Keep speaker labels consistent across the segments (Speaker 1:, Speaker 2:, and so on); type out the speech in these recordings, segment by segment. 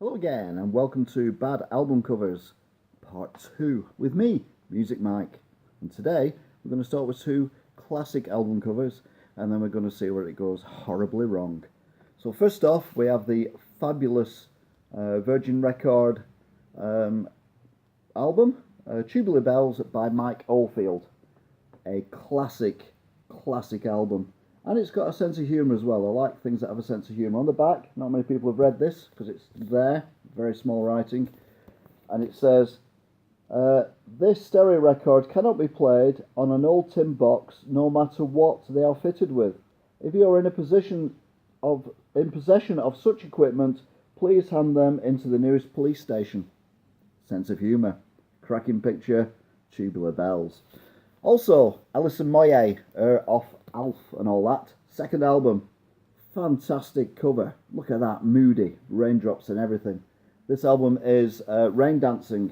Speaker 1: Hello again, and welcome to Bad Album Covers Part 2 with me, Music Mike. And today we're going to start with two classic album covers, and then we're going to see where it goes horribly wrong. So first off, we have the fabulous Virgin Record album, Tubular Bells by Mike Oldfield. A classic album. And it's got a sense of humour as well. I like things that have a sense of humour. On the back, not many people have read this because it's there, very small writing. And it says, this stereo record cannot be played on an old tin box no matter what they are fitted with. If you are in possession of such equipment, please hand them into the nearest police station. Sense of humour. Cracking picture, Tubular Bells. Also, Alison Moyet, off Alf and all that. Second album. Fantastic cover. Look at that, moody, raindrops and everything. This album is Rain Dancing.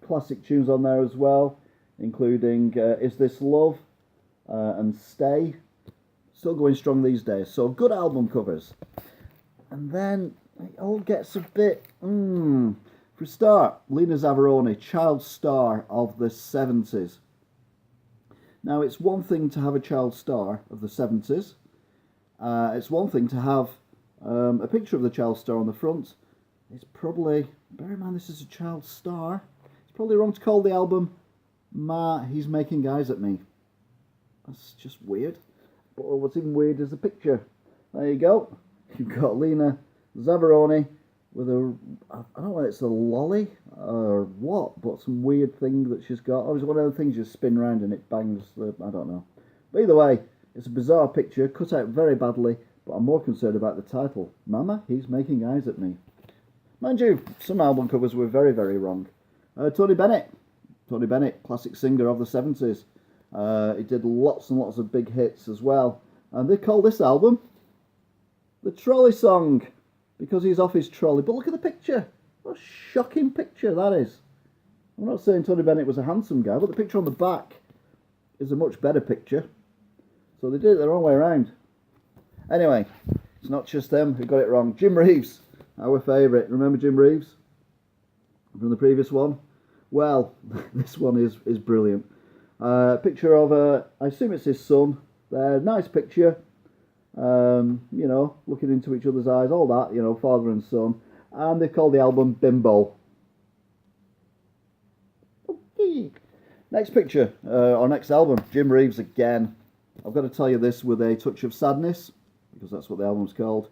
Speaker 1: Classic tunes on there as well, including Is This Love and Stay. Still going strong these days. So good album covers. And then it all gets a bit... For a start, Lena Zavaroni, child star of the 70s. Now, it's one thing to have a child star of the 70s. It's one thing to have a picture of the child star on the front. It's probably, bear in mind this is a child star, it's probably wrong to call the album Ma, He's Making Eyes at Me. That's just weird. But what's even weird is the picture. There you go. You've got Lena Zavaroni with a, I don't know if it's a lolly or what, but some weird thing that she's got. Oh, it's one of the things you spin around and it bangs the, I don't know. But either way, it's a bizarre picture, cut out very badly, but I'm more concerned about the title. Mama, He's Making Eyes at Me. Mind you, some album covers were very, very wrong. Tony Bennett, classic singer of the 70s. He did lots and lots of big hits as well. And they call this album The Trolley Song, because he's off his trolley. But look at the picture. What a shocking picture that is. I'm not saying Tony Bennett was a handsome guy, but the picture on the back is a much better picture. So they did it the wrong way around. Anyway, it's not just them who got it wrong. Jim Reeves, our favourite. Remember Jim Reeves from the previous one? Well, this one is brilliant. Picture of, I assume it's his son there. Nice picture. You know, looking into each other's eyes, all that, you know, father and son. And they called the album Bimbo. Okay. Next picture, or next album, Jim Reeves again. I've got to tell you this with a touch of sadness, because that's what the album's called.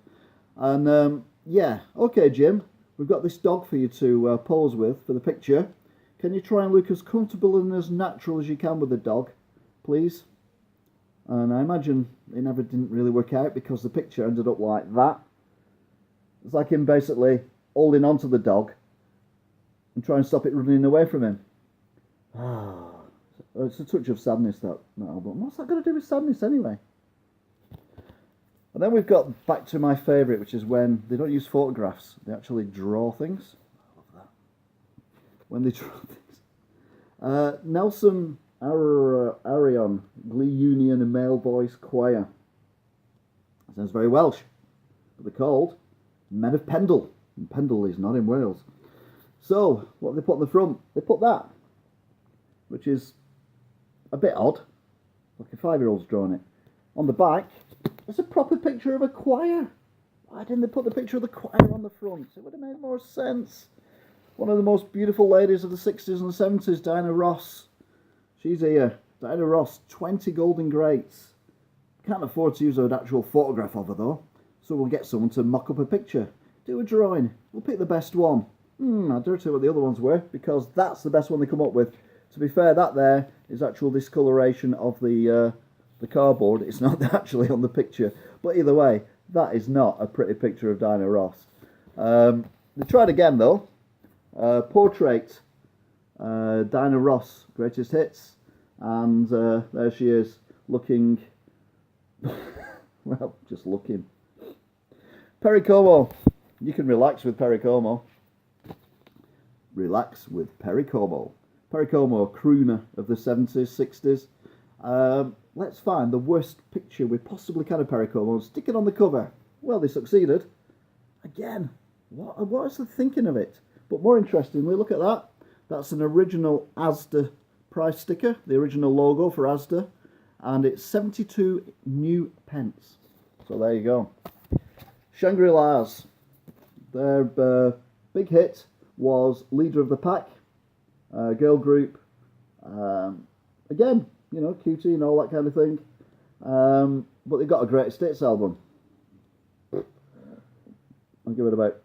Speaker 1: And, yeah, okay, Jim, we've got this dog for you to pose with for the picture. Can you try and look as comfortable and as natural as you can with the dog, please? And I imagine it never didn't really work out because the picture ended up like that. It's like him basically holding onto the dog and trying to stop it running away from him. It's a touch of sadness, that album. What's that got to do with sadness anyway? And then we've got back to my favourite, which is when they don't use photographs. They actually draw things. I love that. When they draw things. Nelson Arion, Glee Union and Male Voice Choir. That sounds very Welsh. But they're called Men of Pendle. And Pendle is not in Wales. So, what have they put on the front? They put that, which is a bit odd. Like a 5-year-old's drawn it. On the back, there's a proper picture of a choir. Why didn't they put the picture of the choir on the front? It would have made more sense. One of the most beautiful ladies of the 60s and the 70s, Diana Ross. She's here. Diana Ross, 20 Golden Greats. Can't afford to use an actual photograph of her though, so we'll get someone to mock up a picture. Do a drawing. We'll pick the best one. I don't know what the other ones were, because that's the best one they come up with. To be fair, that there is actual discoloration of the cardboard. It's not actually on the picture. But either way, that is not a pretty picture of Diana Ross. They tried again though. Portrait. Diana Ross, Greatest Hits, and there she is, looking, well, just looking. Perry Como, you can relax with Perry Como. Relax with Perry Como. Perry Como, crooner of the 70s, 60s. Let's find the worst picture we possibly can of Perry Como and stick it on the cover. Well, they succeeded. Again, what is the thinking of it? But more interestingly, look at that. That's an original Asda price sticker, the original logo for Asda, and it's 72 new pence. So there you go. Shangri-Las. Their big hit was Leader of the Pack, girl group. Again, you know, cutie and all that kind of thing. But they've got a greatest hits album. I'll give it about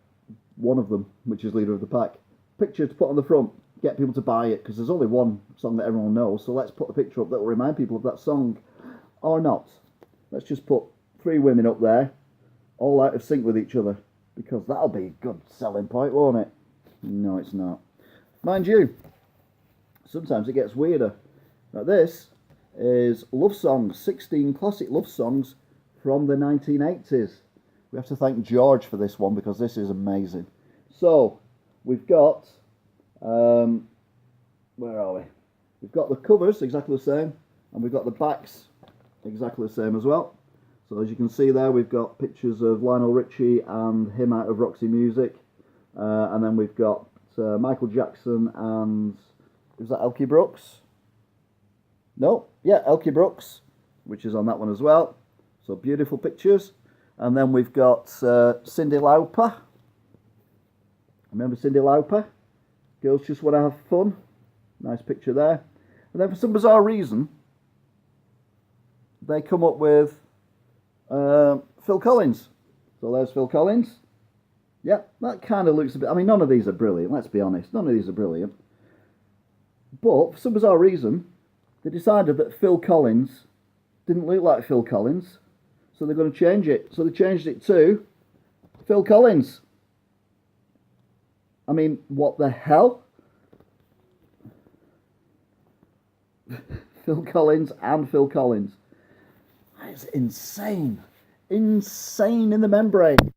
Speaker 1: one of them, which is Leader of the Pack. Picture to put on the front, get people to buy it, because there's only one song that everyone knows, so let's put a picture up that will remind people of that song. Or not. Let's just put 3 women up there, all out of sync with each other, because that'll be a good selling point, won't it? No, it's not. Mind you, sometimes it gets weirder. Now this is love songs, 16 classic love songs from the 1980s. We have to thank George for this one because this is amazing. So, we've got, where are we? We've got the covers exactly the same, and we've got the backs exactly the same as well. So as you can see there, we've got pictures of Lionel Richie and him out of Roxy Music, and then we've got Michael Jackson and, is that Elkie Brooks? No, yeah, Elkie Brooks, which is on that one as well. So beautiful pictures. And then we've got Cyndi Lauper. Remember Cyndi Lauper? Girls Just Want to Have Fun. Nice picture there. And then for some bizarre reason, they come up with Phil Collins. So there's Phil Collins. Yeah, that kind of looks a bit... I mean, none of these are brilliant, let's be honest. None of these are brilliant. But for some bizarre reason, they decided that Phil Collins didn't look like Phil Collins. So they're going to change it. So they changed it to Phil Collins. I mean, what the hell? Phil Collins and Phil Collins. That is insane. Insane in the membrane.